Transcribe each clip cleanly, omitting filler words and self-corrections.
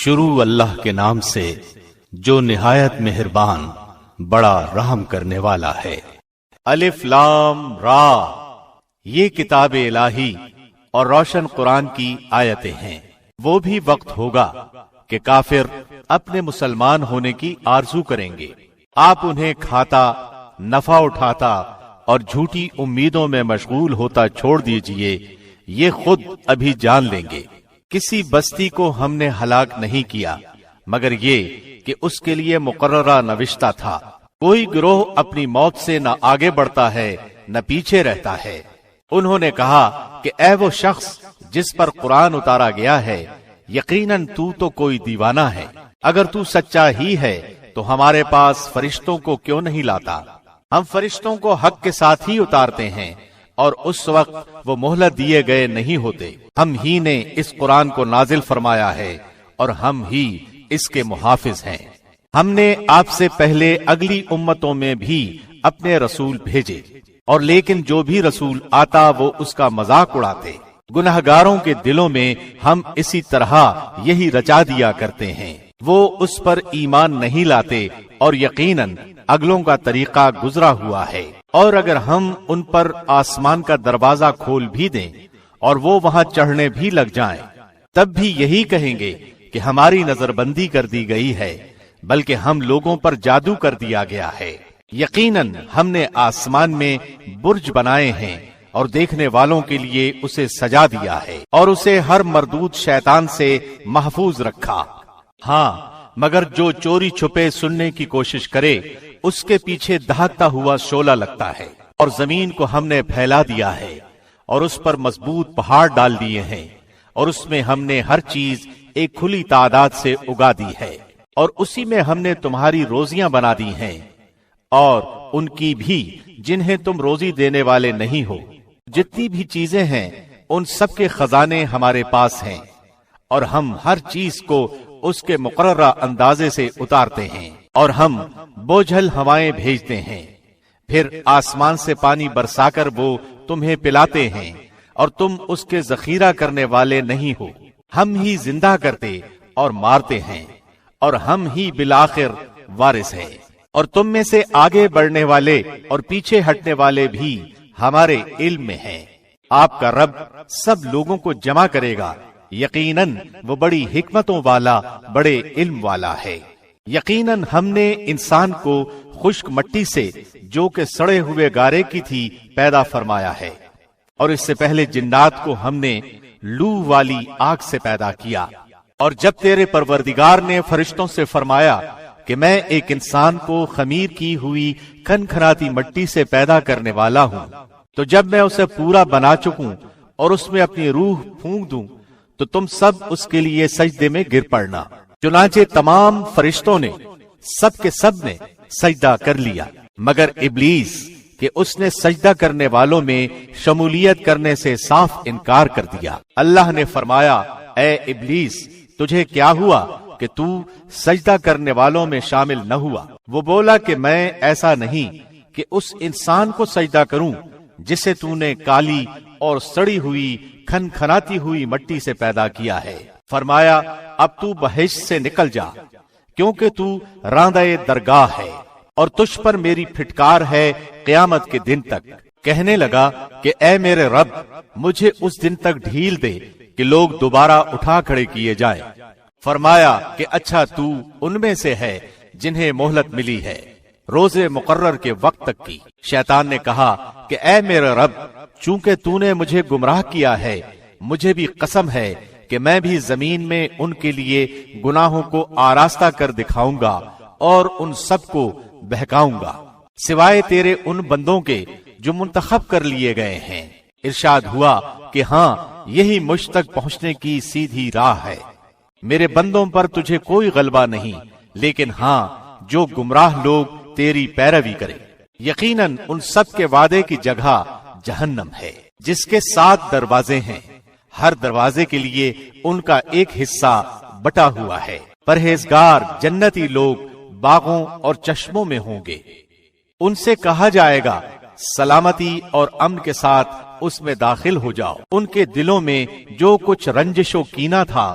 شروع اللہ کے نام سے جو نہایت مہربان بڑا رحم کرنے والا ہے۔ الف لام را، یہ کتاب الہی اور روشن قرآن کی آیتیں ہیں۔ وہ بھی وقت ہوگا کہ کافر اپنے مسلمان ہونے کی آرزو کریں گے، آپ انہیں کھاتا، نفع اٹھاتا اور جھوٹی امیدوں میں مشغول ہوتا چھوڑ دیجئے، یہ خود ابھی جان لیں گے۔ کسی بستی کو ہم نے ہلاک نہیں کیا مگر یہ کہ اس کے لیے مقررہ نوشتہ تھا۔ کوئی گروہ اپنی موت سے نہ آگے بڑھتا ہے نہ پیچھے رہتا ہے۔ انہوں نے کہا کہ اے وہ شخص جس پر قرآن اتارا گیا ہے، یقیناً تو کوئی دیوانہ ہے۔ اگر تو سچا ہی ہے تو ہمارے پاس فرشتوں کو کیوں نہیں لاتا؟ ہم فرشتوں کو حق کے ساتھ ہی اتارتے ہیں اور اس وقت وہ مہلت دیے گئے نہیں ہوتے۔ ہم ہی نے اس قرآن کو نازل فرمایا ہے اور ہم ہی اس کے محافظ ہیں۔ ہم نے آپ سے پہلے اگلی امتوں میں بھی اپنے رسول بھیجے، اور لیکن جو بھی رسول آتا وہ اس کا مذاق اڑاتے۔ گنہگاروں کے دلوں میں ہم اسی طرح یہی رچا دیا کرتے ہیں، وہ اس پر ایمان نہیں لاتے اور یقیناً اگلوں کا طریقہ گزرا ہوا ہے۔ اور اگر ہم ان پر آسمان کا دروازہ کھول بھی دیں اور وہ وہاں چڑھنے بھی لگ جائیں، تب بھی یہی کہیں گے کہ ہماری نظر بندی کر دی گئی ہے، بلکہ ہم لوگوں پر جادو کر دیا گیا ہے۔ یقیناً ہم نے آسمان میں برج بنائے ہیں اور دیکھنے والوں کے لیے اسے سجا دیا ہے، اور اسے ہر مردود شیطان سے محفوظ رکھا۔ ہاں، مگر جو چوری چھپے سننے کی کوشش کرے اس کے پیچھے دہکتا ہوا شعلہ لگتا ہے۔ اور زمین کو ہم نے پھیلا دیا ہے اور اس پر مضبوط پہاڑ ڈال دیے ہیں، اور اس میں ہم نے ہر چیز ایک کھلی تعداد سے اگا دی ہے، اور اسی میں ہم نے تمہاری روزیاں بنا دی ہیں اور ان کی بھی جنہیں تم روزی دینے والے نہیں ہو۔ جتنی بھی چیزیں ہیں ان سب کے خزانے ہمارے پاس ہیں، اور ہم ہر چیز کو اس کے مقررہ اندازے سے اتارتے ہیں، اور ہم بوجھل ہوائیں بھیجتے ہیں، پھر آسمان سے پانی برسا کر وہ تمہیں پلاتے ہیں، اور تم اس کے ذخیرہ کرنے والے نہیں ہو۔ ہم ہی زندہ کرتے اور مارتے ہیں، اور ہم ہی بالآخر وارث ہیں۔ اور تم میں سے آگے بڑھنے والے اور پیچھے ہٹنے والے بھی ہمارے علم میں ہیں۔ آپ کا رب سب لوگوں کو جمع کرے گا، یقیناً وہ بڑی حکمتوں والا، بڑے علم والا ہے۔ یقیناً ہم نے انسان کو خشک مٹی سے جو کہ سڑے ہوئے گارے کی تھی پیدا فرمایا ہے، اور اس سے پہلے جنات کو ہم نے لو والی آگ سے پیدا کیا۔ اور جب تیرے پروردگار نے فرشتوں سے فرمایا کہ میں ایک انسان کو خمیر کی ہوئی کھنکھناتی مٹی سے پیدا کرنے والا ہوں، تو جب میں اسے پورا بنا چکوں اور اس میں اپنی روح پھونک دوں تو تم سب اس کے لیے سجدے میں گر پڑنا۔ چنانچہ تمام فرشتوں نے سب کے سب نے سجدہ کر لیا مگر ابلیس کہ اس نے سجدہ کرنے والوں میں شمولیت کرنے سے صاف انکار کر دیا۔ اللہ نے فرمایا، اے ابلیس، تجھے کیا ہوا کہ تو سجدہ کرنے والوں میں شامل نہ ہوا؟ وہ بولا کہ میں ایسا نہیں کہ اس انسان کو سجدہ کروں جسے تو نے کالی اور سڑی ہوئی کھنکھناتی ہوئی مٹی سے پیدا کیا ہے۔ فرمایا، اب تو بہشت سے نکل جا، کیونکہ تو راندہ درگاہ ہے اور تجھ پر میری پھٹکار ہے قیامت کے دن تک۔ کہنے لگا کہ اے میرے رب، مجھے اس دن تک ڈھیل دے کہ لوگ دوبارہ اٹھا کھڑے کیے جائیں۔ فرمایا کہ اچھا، تو ان میں سے ہے جنہیں مہلت ملی ہے روزے مقرر کے وقت تک کی۔ شیطان نے کہا کہ اے میرے رب، چونکہ تو نے مجھے گمراہ کیا ہے، مجھے بھی قسم ہے کہ میں بھی زمین میں ان کے لیے گناہوں کو آراستہ کر دکھاؤں گا اور ان سب کو بہکاؤں گا، سوائے تیرے ان بندوں کے جو منتخب کر لیے گئے ہیں۔ ارشاد ہوا کہ ہاں، یہی مجھ تک پہنچنے کی سیدھی راہ ہے۔ میرے بندوں پر تجھے کوئی غلبہ نہیں، لیکن ہاں، جو گمراہ لوگ تیری پیروی کریں۔ یقیناً ان سب کے وعدے کی جگہ جہنم ہے، جس کے 7 دروازے ہیں، ہر دروازے کے لیے ان کا ایک حصہ بٹا ہوا ہے۔ پرہیزگار جنتی لوگ باغوں اور چشموں میں ہوں گے، ان سے کہا جائے گا سلامتی اور امن کے ساتھ اس میں داخل ہو جاؤ۔ ان کے دلوں میں جو کچھ رنجش و کینہ تھا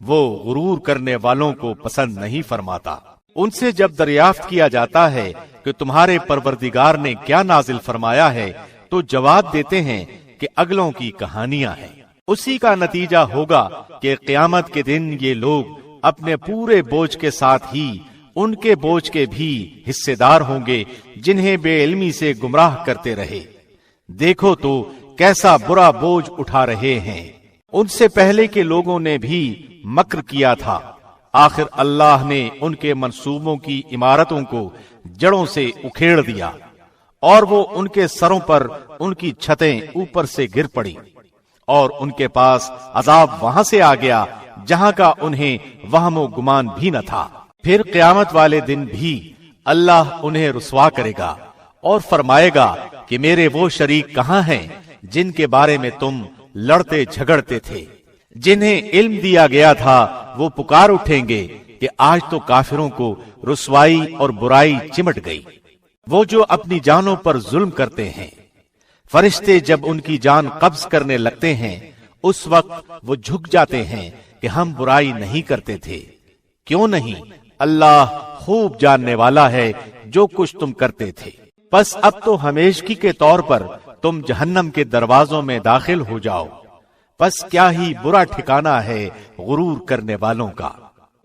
وہ غرور کرنے والوں کو پسند نہیں فرماتا۔ ان سے جب دریافت کیا جاتا ہے کہ تمہارے پروردگار نے کیا نازل فرمایا ہے تو جواب دیتے ہیں کہ اگلوں کی کہانیاں ہیں۔ اسی کا نتیجہ ہوگا کہ قیامت کے دن یہ لوگ اپنے پورے بوجھ کے ساتھ ہی ان کے بوجھ کے بھی حصے دار ہوں گے جنہیں بے علمی سے گمراہ کرتے رہے۔ دیکھو تو کیسا برا بوجھ اٹھا رہے ہیں۔ ان سے پہلے کے لوگوں نے بھی مکر کیا تھا، آخر اللہ نے ان کے منصوبوں کی عمارتوں کو جڑوں سے اکھیڑ دیا اور وہ ان کے سروں پر ان کی چھتیں اوپر سے گر پڑی، اور ان کے پاس عذاب وہاں سے آ گیا جہاں کا انہیں وہم و گمان بھی نہ تھا۔ پھر قیامت والے دن بھی اللہ انہیں رسوا کرے گا اور فرمائے گا کہ میرے وہ شریک کہاں ہیں جن کے بارے میں تم لڑتے جھگڑتے تھے؟ جنہیں علم دیا گیا تھا وہ پکار اٹھیں گے کہ آج تو کافروں کو رسوائی اور برائی چمٹ گئی، وہ جو اپنی جانوں پر ظلم کرتے ہیں۔ فرشتے جب ان کی جان قبض کرنے لگتے ہیں اس وقت وہ جھک جاتے ہیں کہ ہم برائی نہیں کرتے تھے۔ کیوں نہیں؟ اللہ خوب جاننے والا ہے جو کچھ تم کرتے تھے۔ بس اب تو ہمیشگی کے طور پر تم جہنم کے دروازوں میں داخل ہو جاؤ۔ بس کیا ہی برا ٹھکانہ ہے غرور کرنے والوں کا۔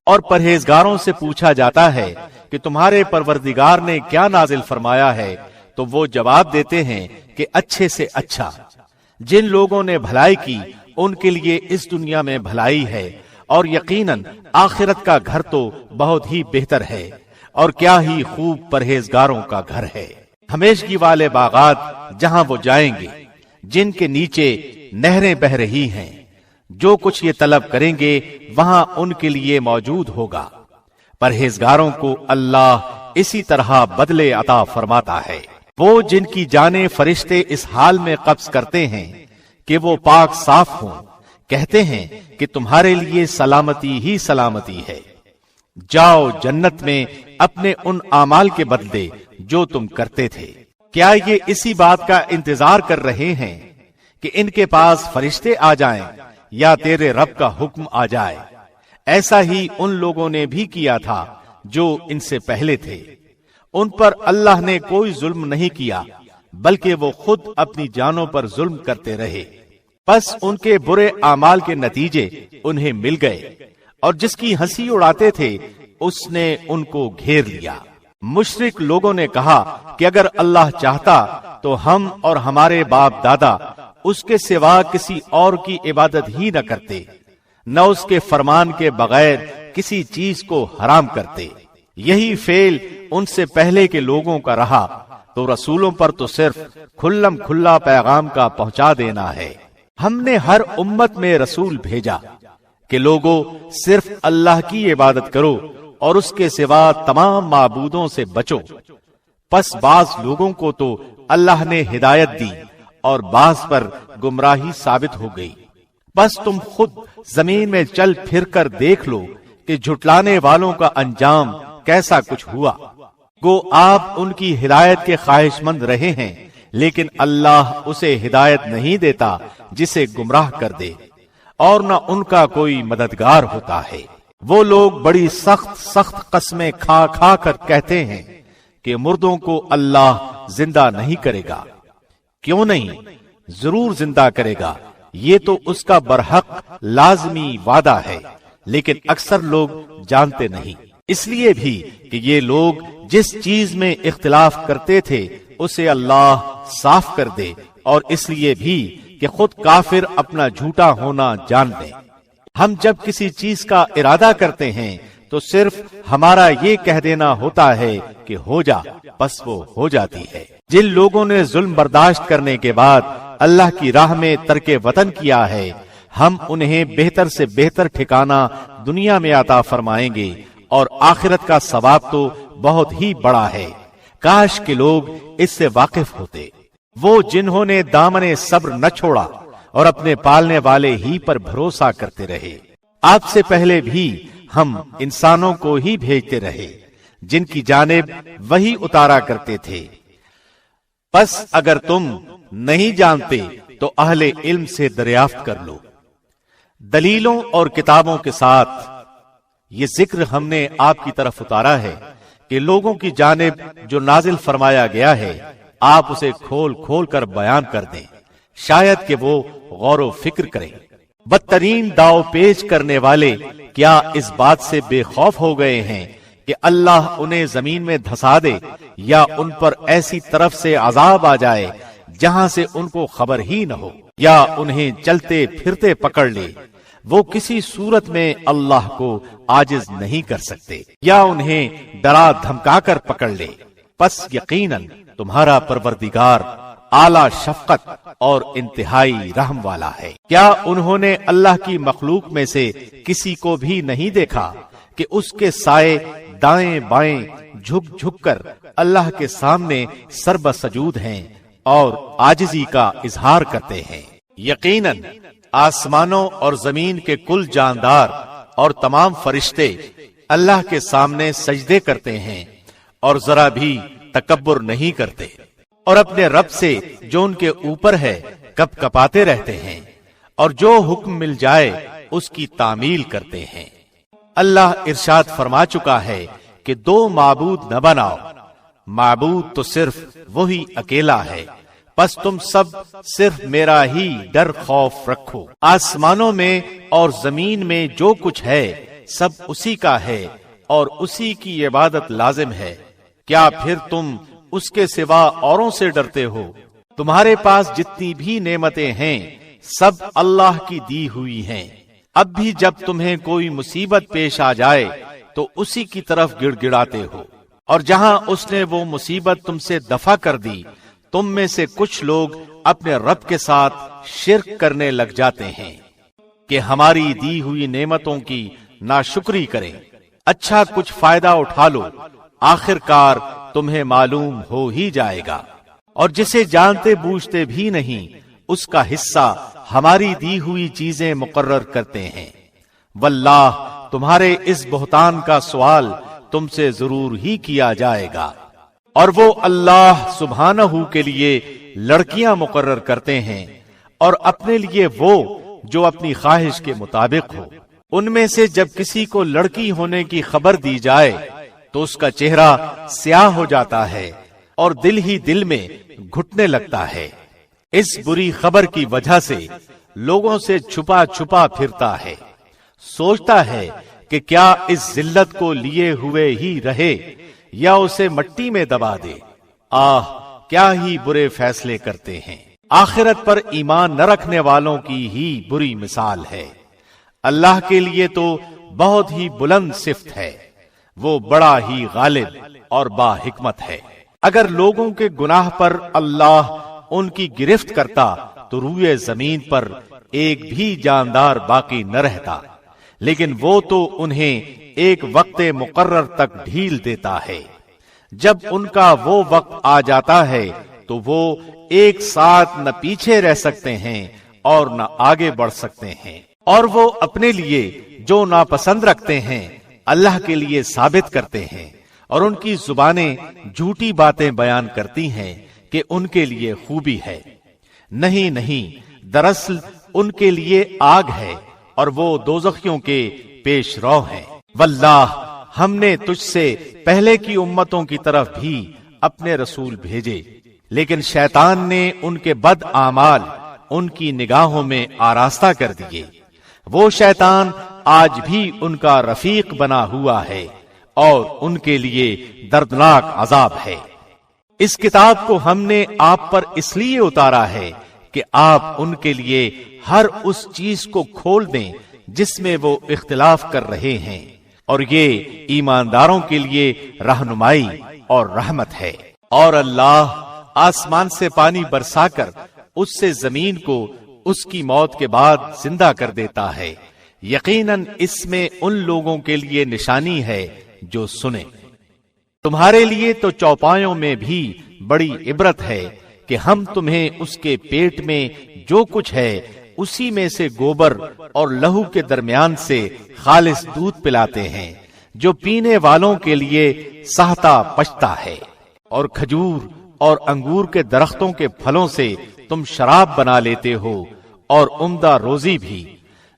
اور پرہیزگاروں سے پوچھا جاتا ہے کہ تمہارے پروردگار نے کیا نازل فرمایا ہے تو وہ جواب دیتے ہیں کہ اچھے سے اچھا۔ جن لوگوں نے بھلائی کی ان کے لیے اس دنیا میں بھلائی ہے، اور یقیناً آخرت کا گھر تو بہت ہی بہتر ہے، اور کیا ہی خوب پرہیزگاروں کا گھر ہے۔ ہمیشگی والے باغات جہاں وہ جائیں گے، جن کے نیچے نہریں بہ رہی ہیں، جو کچھ یہ طلب کریں گے وہاں ان کے لیے موجود ہوگا۔ پرہیزگاروں کو اللہ اسی طرح بدلے عطا فرماتا ہے۔ وہ جن کی جانیں فرشتے اس حال میں قبض کرتے ہیں کہ وہ پاک صاف ہوں، کہتے ہیں کہ تمہارے لیے سلامتی ہی سلامتی ہے، جاؤ جنت میں اپنے ان اعمال کے بدلے جو تم کرتے تھے۔ کیا یہ اسی بات کا انتظار کر رہے ہیں کہ ان کے پاس فرشتے آ جائیں یا تیرے رب کا حکم آ جائے؟ ایسا ہی ان لوگوں نے بھی کیا تھا جو ان سے پہلے تھے۔ ان پر اللہ نے کوئی ظلم نہیں کیا بلکہ وہ خود اپنی جانوں پر ظلم کرتے رہے۔ بس ان کے برے اعمال کے نتیجے انہیں مل گئے، اور جس کی ہنسی اڑاتے تھے اس نے ان کو گھیر لیا۔ مشرک لوگوں نے کہا کہ اگر اللہ چاہتا تو ہم اور ہمارے باپ دادا اس کے سوا کسی اور کی عبادت ہی نہ کرتے، نہ اس کے فرمان کے بغیر کسی چیز کو حرام کرتے۔ یہی فعل ان سے پہلے کے لوگوں کا رہا، تو رسولوں پر تو صرف کھلم کھلا پیغام کا پہنچا دینا ہے۔ ہم نے ہر امت میں رسول بھیجا کہ لوگو صرف اللہ کی عبادت کرو اور اس کے سوا تمام معبودوں سے بچو۔ پس بعض لوگوں کو تو اللہ نے ہدایت دی اور بعض پر گمراہی ثابت ہو گئی۔ بس تم خود زمین میں چل پھر کر دیکھ لو کہ جھٹلانے والوں کا انجام کیسا کچھ ہوا۔ گو آپ ان کی ہدایت کے خواہش مند رہے ہیں، لیکن اللہ اسے ہدایت نہیں دیتا جسے گمراہ کر دے، اور نہ ان کا کوئی مددگار ہوتا ہے۔ وہ لوگ بڑی سخت سخت قسمیں کھا کھا کر کہتے ہیں کہ مردوں کو اللہ زندہ نہیں کرے گا۔ کیوں نہیں؟ ضرور زندہ کرے گا، یہ تو اس کا برحق لازمی وعدہ ہے، لیکن اکثر لوگ جانتے نہیں۔ اس لیے بھی کہ یہ لوگ جس چیز میں اختلاف کرتے تھے اسے اللہ صاف کر دے، اور اس لیے بھی کہ خود کافر اپنا جھوٹا ہونا جان لیں۔ ہم جب کسی چیز کا ارادہ کرتے ہیں تو صرف ہمارا یہ کہہ دینا ہوتا ہے کہ ہو جا، بس وہ ہو جاتی ہے۔ جن لوگوں نے ظلم برداشت کرنے کے بعد اللہ کی راہ میں ترک وطن کیا ہے، ہم انہیں بہتر سے بہتر ٹھکانہ دنیا میں عطا فرمائیں گے، اور آخرت کا ثواب تو بہت ہی بڑا ہے۔ کاش کہ لوگ اس سے واقف ہوتے۔ وہ جنہوں نے دامن صبر نہ چھوڑا اور اپنے پالنے والے ہی پر بھروسہ کرتے رہے۔ آپ سے پہلے بھی ہم انسانوں کو ہی بھیجتے رہے جن کی جانب وہی اتارا کرتے تھے۔ بس اگر تم نہیں جانتے تو اہل علم سے دریافت کر لو۔ دلیلوں اور کتابوں کے ساتھ یہ ذکر ہم نے آپ کی طرف اتارا ہے کہ لوگوں کی جانب جو نازل فرمایا گیا ہے آپ اسے کھول کھول کر بیان کر دیں، شاید کہ وہ غور و فکر کریں۔ بدترین داؤ پیچ کرنے والے کیا اس بات سے بے خوف ہو گئے ہیں کہ اللہ انہیں زمین میں دھسا دے یا ان پر ایسی طرف سے عذاب آ جائے جہاں سے ان کو خبر ہی نہ ہو، یا انہیں چلتے پھرتے پکڑ لے؟ وہ کسی صورت میں اللہ کو عاجز نہیں کر سکتے، یا انہیں ڈرا دھمکا کر پکڑ لے۔ پس یقیناً تمہارا پروردگار اعلی شفقت اور انتہائی رحم والا ہے۔ کیا انہوں نے اللہ کی مخلوق میں سے کسی کو بھی نہیں دیکھا کہ اس کے سائے دائیں بائیں جھک جھک کر اللہ کے سامنے سربسجود ہیں اور عاجزی کا اظہار کرتے ہیں؟ یقیناً آسمانوں اور زمین کے کل جاندار اور تمام فرشتے اللہ کے سامنے سجدے کرتے ہیں اور ذرا بھی تکبر نہیں کرتے، اور اپنے رب سے جو ان کے اوپر ہے کپ کپاتے رہتے ہیں، اور جو حکم مل جائے اس کی تعمیل کرتے ہیں۔ اللہ ارشاد فرما چکا ہے کہ دو معبود نہ بناؤ، معبود تو صرف وہی اکیلا ہے، بس تم سب صرف میرا ہی ڈر خوف رکھو۔ آسمانوں میں اور زمین میں جو کچھ ہے سب اسی کا ہے اور اسی کی عبادت لازم ہے، کیا پھر تم اس کے سوا اوروں سے ڈرتے ہو؟ تمہارے پاس جتنی بھی نعمتیں ہیں سب اللہ کی دی ہوئی ہیں، اب بھی جب تمہیں کوئی مصیبت پیش آ جائے تو اسی کی طرف گڑ گڑاتے ہو، اور جہاں اس نے وہ مصیبت تم سے دفع کر دی تم میں سے کچھ لوگ اپنے رب کے ساتھ شرک کرنے لگ جاتے ہیں کہ ہماری دی ہوئی نعمتوں کی ناشکری کریں۔ اچھا کچھ فائدہ اٹھا لو، آخر کار تمہیں معلوم ہو ہی جائے گا، اور جسے جانتے بوجھتے بھی نہیں اس کا حصہ ہماری دی ہوئی چیزیں مقرر کرتے ہیں۔ واللہ تمہارے اس بہتان کا سوال تم سے ضرور ہی کیا جائے گا، اور وہ اللہ سبحانہ کے لیے لڑکیاں مقرر کرتے ہیں اور اپنے لیے وہ جو اپنی خواہش کے مطابق ہو۔ ان میں سے جب کسی کو لڑکی ہونے کی خبر دی جائے تو اس کا چہرہ سیاہ ہو جاتا ہے اور دل ہی دل میں گھٹنے لگتا ہے۔ اس بری خبر کی وجہ سے لوگوں سے چھپا چھپا پھرتا ہے، سوچتا ہے کہ کیا اس ذلت کو لیے ہوئے ہی رہے یا اسے مٹی میں دبا دے۔ آہ کیا ہی برے فیصلے کرتے ہیں۔ آخرت پر ایمان نہ رکھنے والوں کی ہی بری مثال ہے۔ اللہ کے لیے تو بہت ہی بلند صفت ہے، وہ بڑا ہی غالب اور با حکمت ہے۔ اگر لوگوں کے گناہ پر اللہ ان کی گرفت کرتا تو روئے زمین پر ایک بھی جاندار باقی نہ رہتا، لیکن وہ تو انہیں ایک وقت مقرر تک ڈھیل دیتا ہے۔ جب ان کا وہ وقت آ جاتا ہے تو وہ ایک ساتھ نہ پیچھے رہ سکتے ہیں اور نہ آگے بڑھ سکتے ہیں، اور وہ اپنے لیے جو ناپسند رکھتے ہیں اللہ کے لیے ثابت کرتے ہیں، اور ان کی زبانیں جھوٹی باتیں بیان کرتی ہیں کہ ان کے لیے خوبی ہے۔ نہیں نہیں، دراصل ان کے لیے آگ ہے اور وہ دوزخیوں کے پیش رو ہیں۔ واللہ ہم نے تجھ سے پہلے کی امتوں کی طرف بھی اپنے رسول بھیجے، لیکن شیطان نے ان کے بد اعمال ان کی نگاہوں میں آراستہ کر دیے۔ وہ شیطان آج بھی ان کا رفیق بنا ہوا ہے اور ان کے لیے دردناک عذاب ہے۔ اس کتاب کو ہم نے آپ پر اس لیے اتارا ہے کہ آپ ان کے لیے ہر اس چیز کو کھول دیں جس میں وہ اختلاف کر رہے ہیں، اور یہ ایمانداروں کے لیے رہنمائی اور رحمت ہے۔ اور اللہ آسمان سے پانی برسا کر اس سے زمین کو اس کی موت کے بعد زندہ کر دیتا ہے۔ یقیناً اس میں ان لوگوں کے لیے نشانی ہے جو سنیں۔ تمہارے لیے تو چوپایوں میں بھی بڑی عبرت ہے کہ ہم تمہیں اس کے پیٹ میں جو کچھ ہے اسی میں سے گوبر اور لہو کے درمیان سے خالص دودھ پلاتے ہیں جو پینے والوں کے لیے سہتا پچتا ہے، اور کھجور اور انگور کے درختوں کے پھلوں سے تم شراب بنا لیتے ہو اور عمدہ روزی بھی۔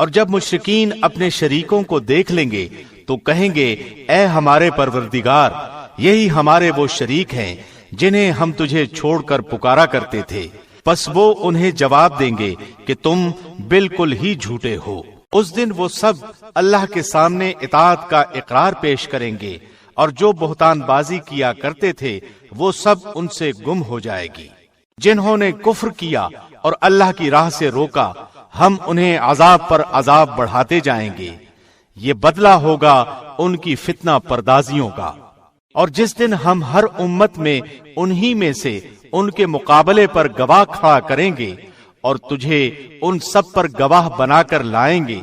اور جب مشرکین اپنے شریکوں کو دیکھ لیں گے تو کہیں گے اے ہمارے پروردگار، یہی ہمارے وہ شریک ہیں جنہیں ہم تجھے چھوڑ کر پکارا کرتے تھے۔ پس وہ انہیں جواب دیں گے کہ تم بالکل ہی جھوٹے ہو۔ اس دن وہ سب اللہ کے سامنے اطاعت کا اقرار پیش کریں گے، اور جو بہتان بازی کیا کرتے تھے وہ سب ان سے گم ہو جائے گی۔ جنہوں نے کفر کیا اور اللہ کی راہ سے روکا، ہم انہیں عذاب پر عذاب بڑھاتے جائیں گے۔ یہ بدلہ ہوگا ان کی فتنہ پردازیوں کا۔ اور جس دن ہم ہر امت میں انہی میں سے ان کے مقابلے پر گواہ کھڑا کریں گے اور تجھے ان سب پر گواہ بنا کر لائیں گے،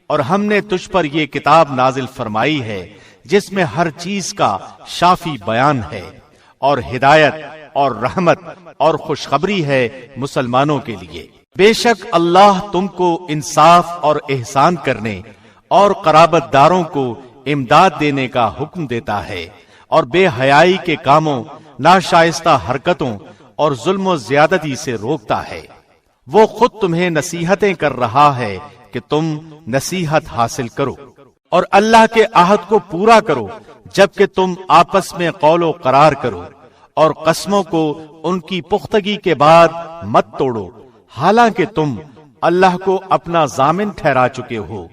اور ہم نے تجھ پر یہ کتاب نازل فرمائی ہے جس میں ہر چیز کا شافی بیان ہے، اور ہدایت اور رحمت اور خوشخبری ہے مسلمانوں کے لیے۔ بے شک اللہ تم کو انصاف اور احسان کرنے اور قرابت داروں کو امداد دینے کا حکم دیتا ہے، اور بے حیائی کے کاموں، ناشائستہ حرکتوں اور ظلم و زیادتی سے روکتا ہے۔ وہ خود تمہیں نصیحتیں کر رہا ہے کہ تم نصیحت حاصل کرو، اور اللہ کے عہد کو پورا کرو جبکہ تم آپس میں قول و قرار کرو، اور قسموں کو ان کی پختگی کے بعد مت توڑو، حالانکہ تم اللہ کو اپنا ضامن ٹھہرا چکے ہو۔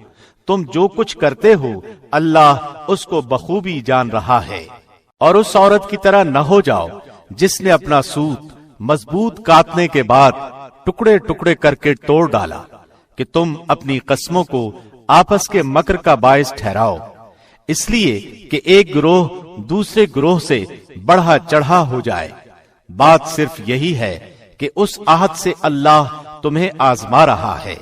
تم جو کچھ کرتے ہو اللہ اس کو بخوبی جان رہا ہے۔ اور اس عورت کی طرح نہ ہو جاؤ جس نے اپنا سوت مضبوط کاٹنے کے بعد ٹکڑے ٹکڑے کر کے توڑ ڈالا، کہ تم اپنی قسموں کو آپس کے مکر کا باعث ٹھہراؤ، اس لیے کہ ایک گروہ دوسرے گروہ سے بڑھا چڑھا ہو جائے۔ بات صرف یہی ہے کہ اس عہد سے اللہ تمہیں آزما رہا ہے۔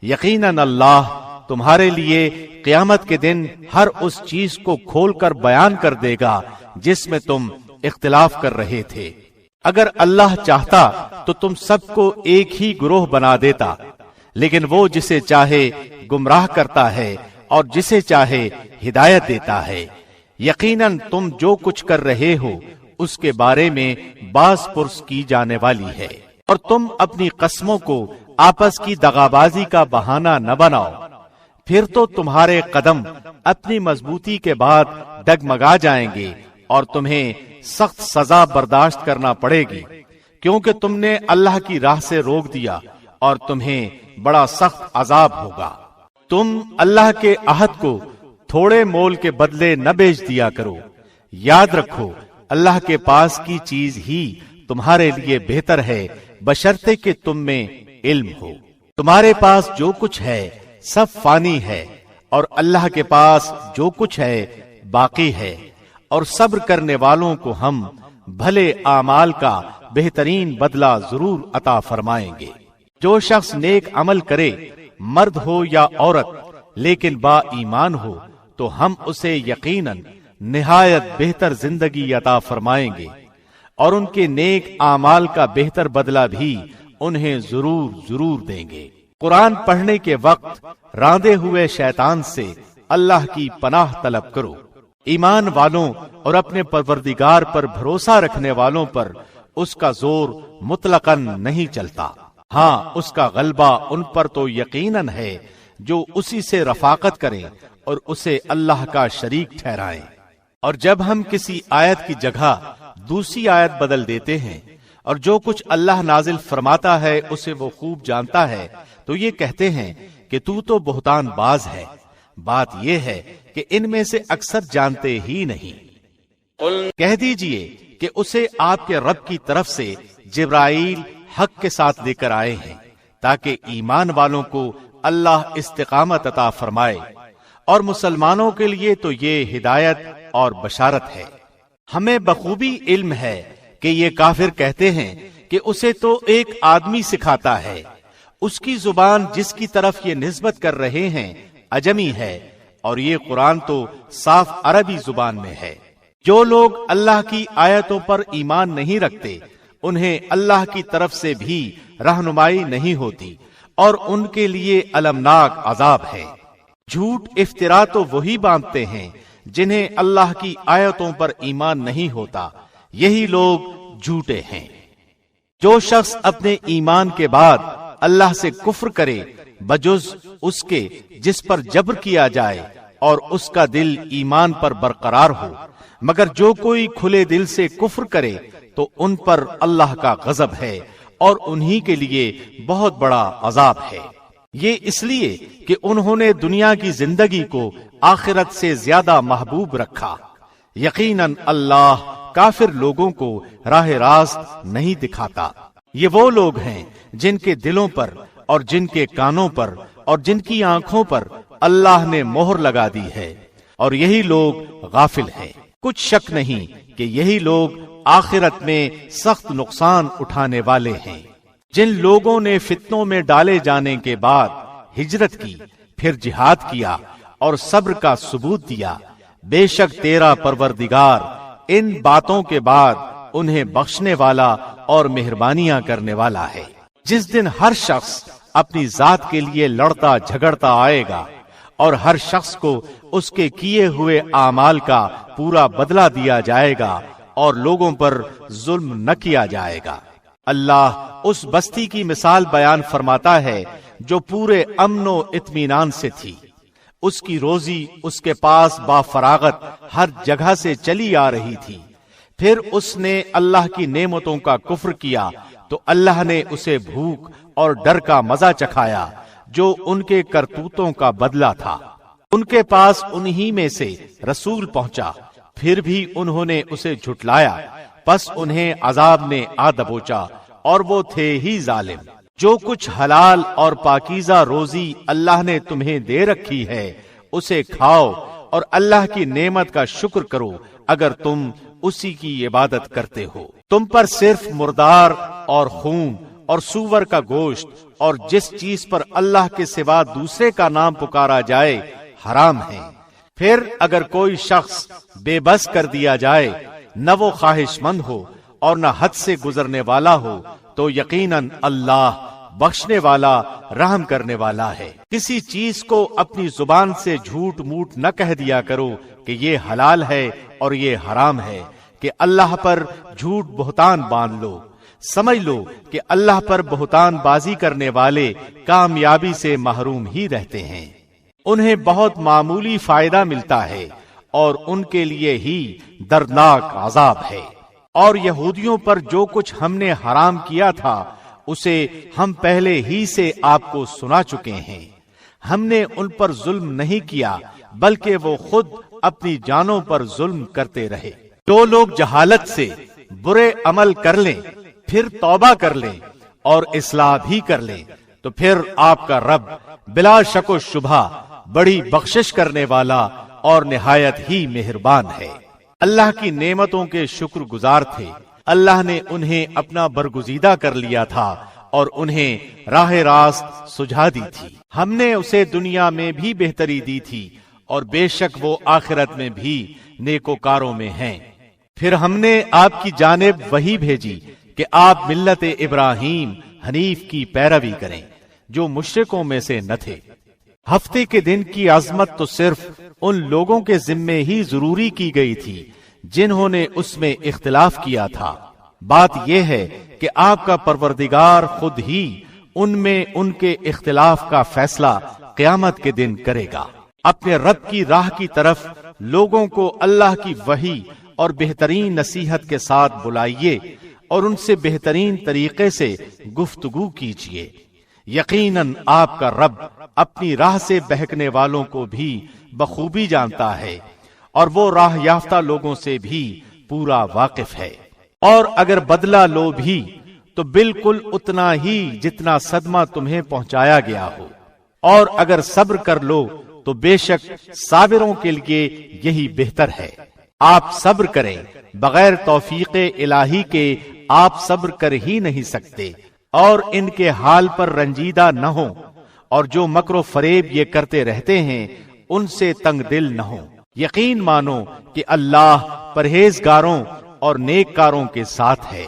یقیناً اللہ تمہارے لیے قیامت کے دن ہر اس چیز کو کھول کر بیان کر دے گا جس میں تم اختلاف کر رہے تھے۔ اگر اللہ چاہتا تو تم سب کو ایک ہی گروہ بنا دیتا، لیکن وہ جسے چاہے گمراہ کرتا ہے اور جسے چاہے ہدایت دیتا ہے۔ یقیناً تم جو کچھ کر رہے ہو اس کے بارے میں باز پرس کی جانے والی ہے، اور تم اپنی قسموں کو آپس کی دغابازی کا بہانہ نہ بناؤ، پھر تو تمہارے قدم اپنی مضبوطی کے بعد ڈگمگا جائیں گے اور تمہیں سخت سزا برداشت کرنا پڑے گی، کیونکہ تم نے اللہ کی راہ سے روک دیا اور تمہیں بڑا سخت عذاب ہوگا۔ تم اللہ کے عہد کو تھوڑے مول کے بدلے نہ بیچ دیا کرو۔ یاد رکھو اللہ کے پاس کی چیز ہی تمہارے لیے بہتر ہے، بشرطے کہ تم میں علم ہو۔ تمہارے پاس جو کچھ ہے سب فانی ہے، اور اللہ کے پاس جو کچھ ہے باقی ہے، اور صبر کرنے والوں کو ہم بھلے اعمال کا بہترین بدلہ ضرور عطا فرمائیں گے۔ جو شخص نیک عمل کرے، مرد ہو یا عورت، لیکن با ایمان ہو، تو ہم اسے یقیناً نہایت بہتر زندگی عطا فرمائیں گے، اور ان کے نیک اعمال کا بہتر بدلہ بھی انہیں ضرور ضرور دیں گے۔ قرآن پڑھنے کے وقت راندے ہوئے شیطان سے اللہ کی پناہ طلب کرو۔ ایمان والوں اور اپنے پروردگار پر بھروسہ رکھنے والوں پر اس کا زور مطلقاً نہیں چلتا، ہاں اس کا غلبہ ان پر تو یقیناً ہے جو اسی سے رفاقت کریں اور اسے اللہ کا شریک ٹھہرائیں۔ اور جب ہم کسی آیت کی جگہ دوسری آیت بدل دیتے ہیں اور جو کچھ اللہ نازل فرماتا ہے اسے وہ خوب جانتا ہے، تو یہ کہتے ہیں کہ تو بہتان باز ہے۔ بات یہ ہے کہ ان میں سے اکثر جانتے ہی نہیں۔ کہہ دیجئے کہ اسے آپ کے رب کی طرف سے جبرائیل حق کے ساتھ لے کر آئے ہیں، تاکہ ایمان والوں کو اللہ استقامت عطا فرمائے، اور مسلمانوں کے لیے تو یہ ہدایت اور بشارت ہے۔ ہمیں بخوبی علم ہے کہ یہ کافر کہتے ہیں کہ اسے تو ایک آدمی سکھاتا ہے، اس کی زبان جس کی طرف یہ نسبت کر رہے ہیں عجمی ہے، اور یہ قرآن تو صاف عربی زبان میں ہے۔ جو لوگ اللہ کی آیتوں پر ایمان نہیں رکھتے انہیں اللہ کی طرف سے بھی رہنمائی نہیں ہوتی، اور ان کے لیے المناک عذاب ہے۔ جھوٹ افترا تو وہی باندھتے ہیں جنہیں اللہ کی آیتوں پر ایمان نہیں ہوتا، یہی لوگ جھوٹے ہیں۔ جو شخص اپنے ایمان کے بعد اللہ سے کفر کرے، بجز اس کے جس پر جبر کیا جائے اور اس کا دل ایمان پر برقرار ہو، مگر جو کوئی کھلے دل سے کفر کرے تو ان پر اللہ کا غضب ہے اور انہی کے لیے بہت بڑا عذاب ہے۔ یہ اس لیے کہ انہوں نے دنیا کی زندگی کو آخرت سے زیادہ محبوب رکھا۔ یقیناً اللہ کافر لوگوں کو راہ راست نہیں دکھاتا۔ یہ وہ لوگ ہیں جن کے دلوں پر اور جن کے کانوں پر اور جن کی آنکھوں پر اللہ نے مہر لگا دی ہے، اور یہی لوگ غافل ہیں۔ کچھ شک نہیں کہ یہی لوگ آخرت میں سخت نقصان اٹھانے والے ہیں۔ جن لوگوں نے فتنوں میں ڈالے جانے کے بعد ہجرت کی، پھر جہاد کیا اور صبر کا ثبوت دیا، بے شک تیرا پروردگار ان باتوں کے بعد انہیں بخشنے والا اور مہربانیاں کرنے والا ہے۔ جس دن ہر شخص اپنی ذات کے لیے لڑتا جھگڑتا آئے گا اور ہر شخص کو اس کے کیے ہوئے اعمال کا پورا بدلہ دیا جائے گا اور لوگوں پر ظلم نہ کیا جائے گا۔ اللہ اس بستی کی مثال بیان فرماتا ہے جو پورے امن و اطمینان سے تھی، اس کی روزی اس کے پاس بافراغت ہر جگہ سے چلی آ رہی تھی، پھر اس نے اللہ کی نعمتوں کا کفر کیا تو اللہ نے اسے بھوک اور ڈر کا مزہ چکھایا جو ان کے کرتوتوں کا بدلہ تھا۔ ان کے پاس انہی میں سے رسول پہنچا، پھر بھی انہوں نے اسے جھٹلایا، پس انہیں عذاب نے آ دبوچا اور وہ تھے ہی ظالم۔ جو کچھ حلال اور پاکیزہ روزی اللہ نے تمہیں دے رکھی ہے اسے کھاؤ اور اللہ کی نعمت کا شکر کرو اگر تم اسی کی عبادت کرتے ہو۔ تم پر صرف مردار اور خون اور سور کا گوشت اور جس چیز پر اللہ کے سوا دوسرے کا نام پکارا جائے حرام ہے۔ پھر اگر کوئی شخص بے بس کر دیا جائے، نہ وہ خواہش مند ہو اور نہ حد سے گزرنے والا ہو، تو یقیناً اللہ بخشنے والا رحم کرنے والا ہے۔ کسی چیز کو اپنی زبان سے جھوٹ موٹ نہ کہہ دیا کرو کہ یہ حلال ہے اور یہ حرام ہے، کہ اللہ پر جھوٹ بہتان باندھ لو۔ سمجھ لو کہ اللہ پر بہتان بازی کرنے والے کامیابی سے محروم ہی رہتے ہیں، انہیں بہت معمولی فائدہ ملتا ہے اور ان کے لیے ہی دردناک عذاب ہے۔ اور یہودیوں پر جو کچھ ہم نے حرام کیا تھا اسے ہم پہلے ہی سے آپ کو سنا چکے ہیں۔ ہم نے ان پر ظلم نہیں کیا بلکہ وہ خود اپنی جانوں پر ظلم کرتے رہے۔ جو لوگ جہالت سے برے عمل کر لیں پھر توبہ کر لیں اور اصلاح بھی کر لیں تو پھر آپ کا رب بلا شک و شبہ بڑی بخشش کرنے والا اور نہایت ہی مہربان ہے۔ اللہ کی نعمتوں کے شکر گزار تھے، اللہ نے انہیں اپنا برگزیدہ کر لیا تھا اور انہیں راہ راست سجھا دی تھی۔ ہم نے اسے دنیا میں بھی بہتری دی تھی اور بے شک وہ آخرت میں بھی نیکوکاروں میں ہیں۔ پھر ہم نے آپ کی جانب وحی بھیجی کہ آپ ملت ابراہیم حنیف کی پیروی کریں جو مشرکوں میں سے نہ تھے۔ ہفتے کے دن کی عظمت تو صرف ان لوگوں کے ذمے ہی ضروری کی گئی تھی جنہوں نے اس میں اختلاف کیا تھا۔ بات یہ ہے کہ آپ کا پروردگار خود ہی ان میں ان کے اختلاف کا فیصلہ قیامت کے دن کرے گا۔ اپنے رب کی راہ کی طرف لوگوں کو اللہ کی وحی اور بہترین نصیحت کے ساتھ بلائیے اور ان سے بہترین طریقے سے گفتگو کیجیے۔ یقیناً آپ کا رب اپنی راہ سے بہکنے والوں کو بھی بخوبی جانتا ہے اور وہ راہ یافتہ لوگوں سے بھی پورا واقف ہے۔ اور اگر بدلہ لو بھی تو بالکل اتنا ہی جتنا صدمہ تمہیں پہنچایا گیا ہو، اور اگر صبر کر لو تو بے شک صابروں کے لیے یہی بہتر ہے۔ آپ صبر کریں، بغیر توفیق الہی کے آپ صبر کر ہی نہیں سکتے، اور ان کے حال پر رنجیدہ نہ ہوں، اور جو مکر و فریب یہ کرتے رہتے ہیں ان سے تنگ دل نہ ہوں۔ یقین مانو کہ اللہ پرہیزگاروں اور نیک کاروں کے ساتھ ہے۔